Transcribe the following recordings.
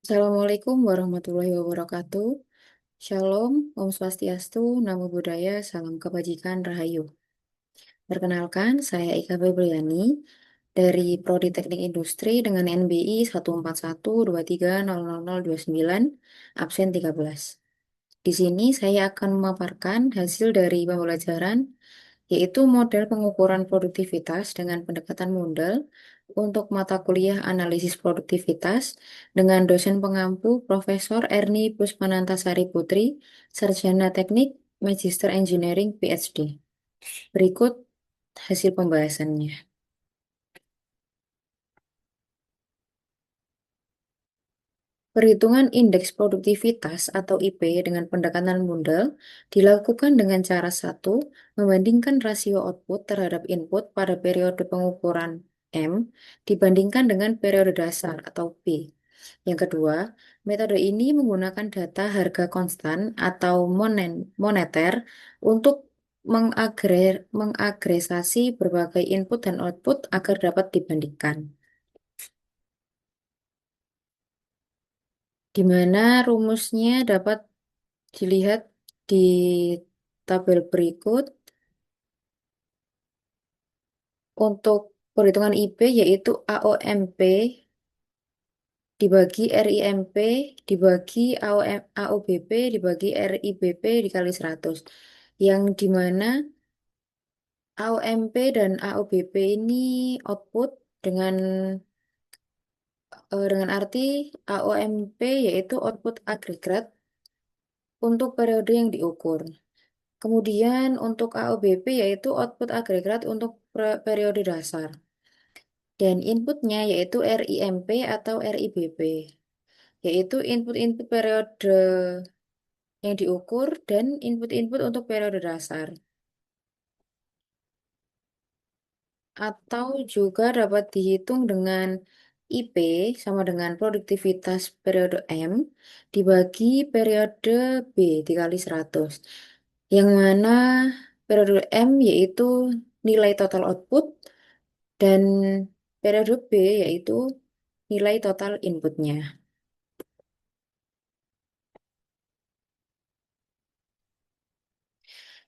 Assalamualaikum warahmatullahi wabarakatuh. Shalom, Om Swastiastu, Namo Buddhaya, Salam Kebajikan, Rahayu. Perkenalkan, saya Ika Febriani dari Prodi Teknik Industri dengan NBI 141230029, absen 13. Di sini saya akan memaparkan hasil dari pembelajaran yaitu model pengukuran produktivitas dengan pendekatan Mundell untuk mata kuliah analisis produktivitas dengan dosen pengampu Profesor Erni Puspanantasari Putri, Sarjana Teknik, Magister Engineering PhD. Berikut hasil pembahasannya. Perhitungan indeks produktivitas atau IP dengan pendekatan Mundell dilakukan dengan cara satu, membandingkan rasio output terhadap input pada periode pengukuran M dibandingkan dengan periode dasar atau P. Yang kedua, metode ini menggunakan data harga konstan atau moneter untuk mengagregasi berbagai input dan output agar dapat dibandingkan. Di mana rumusnya dapat dilihat di tabel berikut. Untuk perhitungan IP yaitu AOMP dibagi RIMP dibagi AOBP dibagi RIBP dikali 100. Yang dimana AOMP dan AOBP ini output dengan dengan arti AOMP yaitu output agregat untuk periode yang diukur. Kemudian untuk AOBP yaitu output agregat untuk periode dasar. Dan inputnya yaitu RIMP atau RIBP, yaitu input-input periode yang diukur dan input-input untuk periode dasar. Atau juga dapat dihitung dengan IP sama dengan produktivitas periode M dibagi periode B dikali 100. Yang mana periode M yaitu nilai total output dan periode B yaitu nilai total inputnya.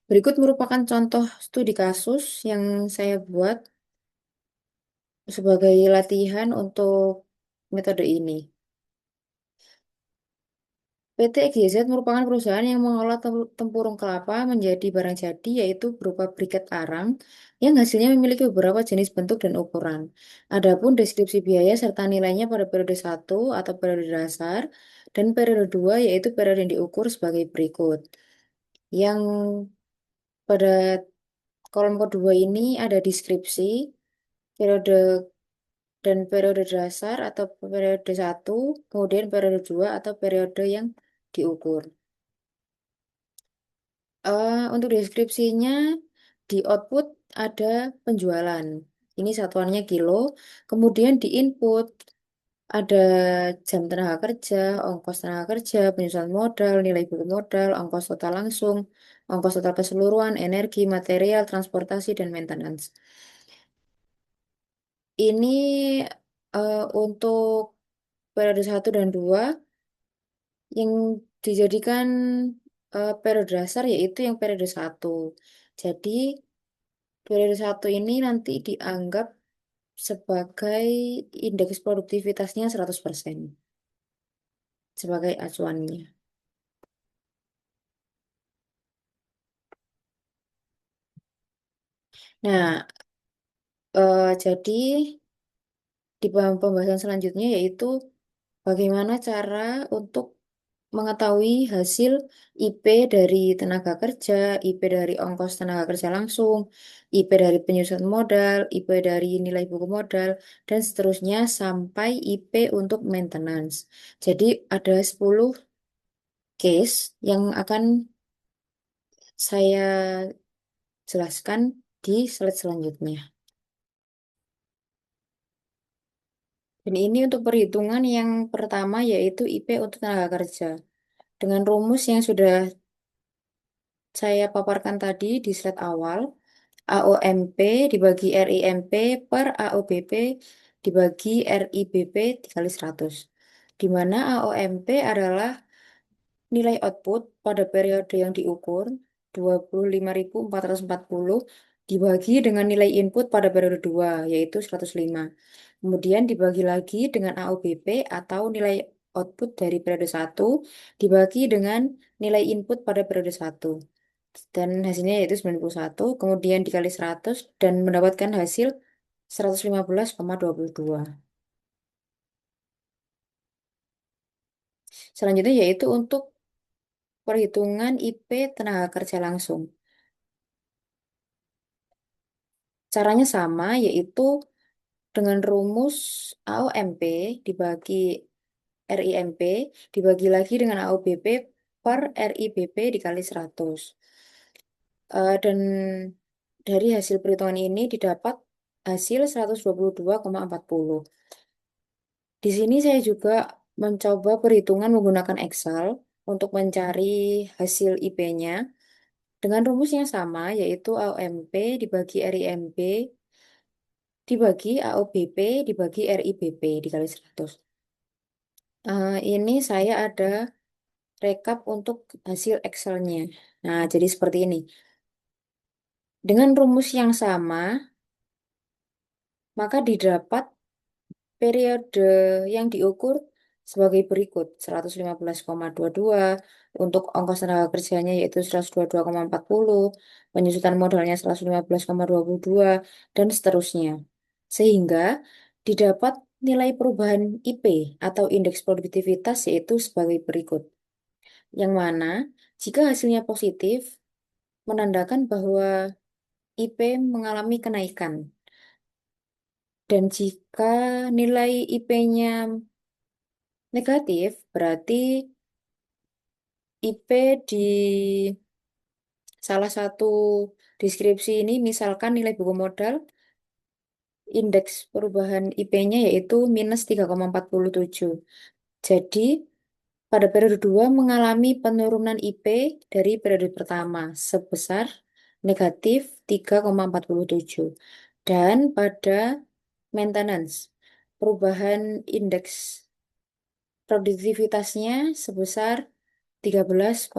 Berikut merupakan contoh studi kasus yang saya buat sebagai latihan untuk metode ini. PT XYZ merupakan perusahaan yang mengolah tempurung kelapa menjadi barang jadi, yaitu berupa briket arang yang hasilnya memiliki beberapa jenis bentuk dan ukuran. Adapun deskripsi biaya serta nilainya pada periode 1 atau periode dasar dan periode 2 yaitu periode yang diukur sebagai berikut. Yang pada kolom kedua ini ada deskripsi periode dan periode dasar atau periode 1, kemudian periode 2 atau periode yang diukur. Untuk deskripsinya di output ada penjualan. Ini satuannya kilo. Kemudian di input ada jam tenaga kerja, ongkos tenaga kerja, penyusunan modal, nilai buku modal, ongkos total langsung, ongkos total keseluruhan, energi, material, transportasi, dan maintenance. Ini untuk periode 1 dan 2 yang dijadikan periode dasar yaitu yang periode 1. Jadi periode 1 ini nanti dianggap sebagai indeks produktivitasnya 100% sebagai acuannya. Nah, jadi di pembahasan selanjutnya yaitu bagaimana cara untuk mengetahui hasil IP dari tenaga kerja, IP dari ongkos tenaga kerja langsung, IP dari penyusunan modal, IP dari nilai buku modal, dan seterusnya sampai IP untuk maintenance. Jadi ada 10 case yang akan saya jelaskan di slide selanjutnya. Dan ini untuk perhitungan yang pertama yaitu IP untuk tenaga kerja. Dengan rumus yang sudah saya paparkan tadi di slide awal, AOMP dibagi RIMP per AOBP dibagi RIBP dikali 100. di mana AOMP adalah nilai output pada periode yang diukur 25.440 dibagi dengan nilai input pada periode 2 yaitu 105. Kemudian dibagi lagi dengan AOBP atau nilai output dari periode 1 dibagi dengan nilai input pada periode 1. Dan hasilnya yaitu 91, kemudian dikali 100 dan mendapatkan hasil 115,22. Selanjutnya yaitu untuk perhitungan IP tenaga kerja langsung. Caranya sama, yaitu dengan rumus AOMP dibagi RIMP, dibagi lagi dengan AOBP per RIBP dikali 100. Dan dari hasil perhitungan ini didapat hasil 122,40. Di sini saya juga mencoba perhitungan menggunakan Excel untuk mencari hasil IP-nya dengan rumus yang sama, yaitu AOMP dibagi RIMP dibagi AOBP dibagi RIBP dikali 100. Ini saya ada rekap untuk hasil Excel-nya. Nah, jadi seperti ini. Dengan rumus yang sama, maka didapat periode yang diukur sebagai berikut: 115,22 untuk ongkos tenaga kerjanya yaitu 122,40, penyusutan modalnya 115,22 dan seterusnya. Sehingga didapat nilai perubahan IP atau indeks produktivitas yaitu sebagai berikut. Yang mana jika hasilnya positif menandakan bahwa IP mengalami kenaikan. Dan jika nilai IP-nya negatif, berarti IP di salah satu deskripsi ini, misalkan nilai buku modal, indeks perubahan IP-nya yaitu minus 3,47. Jadi, pada periode 2 mengalami penurunan IP dari periode pertama sebesar negatif 3,47. Dan pada maintenance, perubahan indeks produktivitasnya sebesar 13,72%.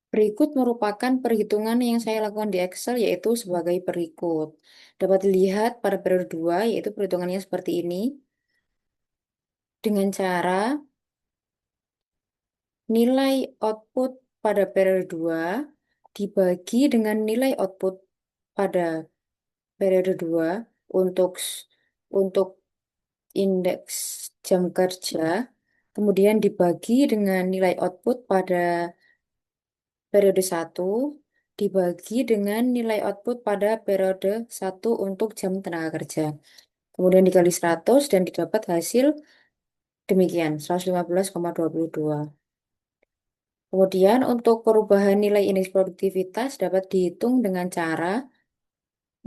Berikut merupakan perhitungan yang saya lakukan di Excel yaitu sebagai berikut. Dapat dilihat pada periode 2 yaitu perhitungannya seperti ini. Dengan cara nilai output pada periode 2 dibagi dengan nilai output pada periode 2 untuk untuk indeks jam kerja, kemudian dibagi dengan nilai output pada periode 1 dibagi dengan nilai output pada periode 1 untuk jam tenaga kerja. Kemudian dikali 100 dan didapat hasil demikian, 115,22. Kemudian untuk perubahan nilai indeks produktivitas dapat dihitung dengan cara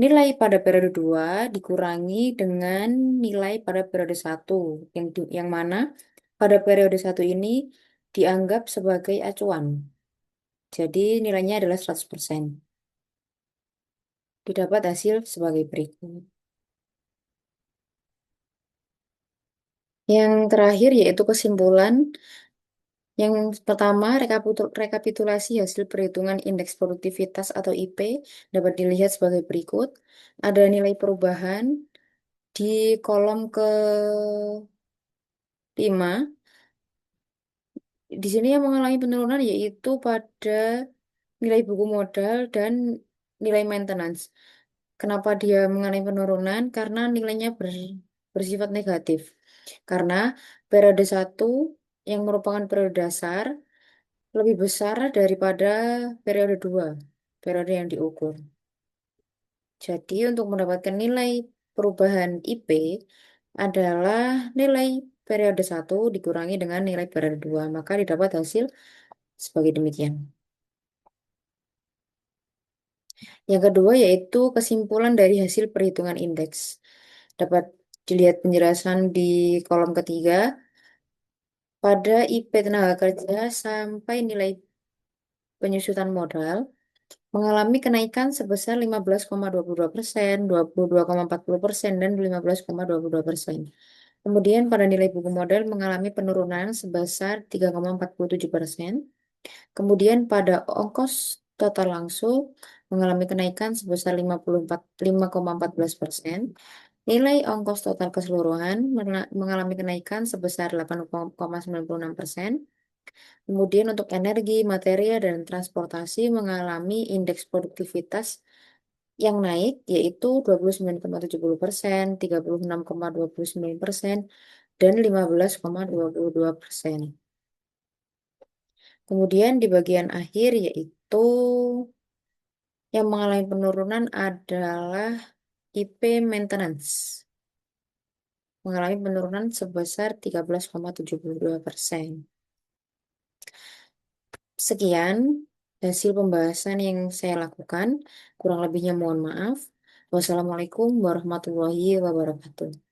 nilai pada periode 2 dikurangi dengan nilai pada periode 1 yang mana pada periode 1 ini dianggap sebagai acuan. Jadi nilainya adalah 100%. Didapat hasil sebagai berikut. Yang terakhir yaitu kesimpulan. Yang pertama, rekapitulasi hasil perhitungan indeks produktivitas atau IP dapat dilihat sebagai berikut. Ada nilai perubahan di kolom ke-5. Di sini yang mengalami penurunan yaitu pada nilai buku modal dan nilai maintenance. Kenapa dia mengalami penurunan? Karena nilainya bersifat negatif. Karena periode 1 yang merupakan periode dasar lebih besar daripada periode 2, periode yang diukur. Jadi untuk mendapatkan nilai perubahan IP adalah nilai periode 1 dikurangi dengan nilai periode 2, maka didapat hasil sebagai demikian. Yang kedua yaitu kesimpulan dari hasil perhitungan indeks. Dapat dilihat penjelasan di kolom ketiga. Pada IP tenaga kerja sampai nilai penyusutan modal mengalami kenaikan sebesar 15,22%, 22,40%, dan 15,22%. Kemudian pada nilai buku modal mengalami penurunan sebesar 3,47%. Kemudian pada ongkos total langsung mengalami kenaikan sebesar 5,14%. Nilai ongkos total keseluruhan mengalami kenaikan sebesar 8,96%. Kemudian untuk energi, material, dan transportasi mengalami indeks produktivitas yang naik yaitu 29,70%, 36,29%, dan 15,22%. Kemudian di bagian akhir yaitu yang mengalami penurunan adalah IP maintenance. Mengalami penurunan sebesar 13,72%. Sekian hasil pembahasan yang saya lakukan. Kurang lebihnya mohon maaf. Wassalamualaikum warahmatullahi wabarakatuh.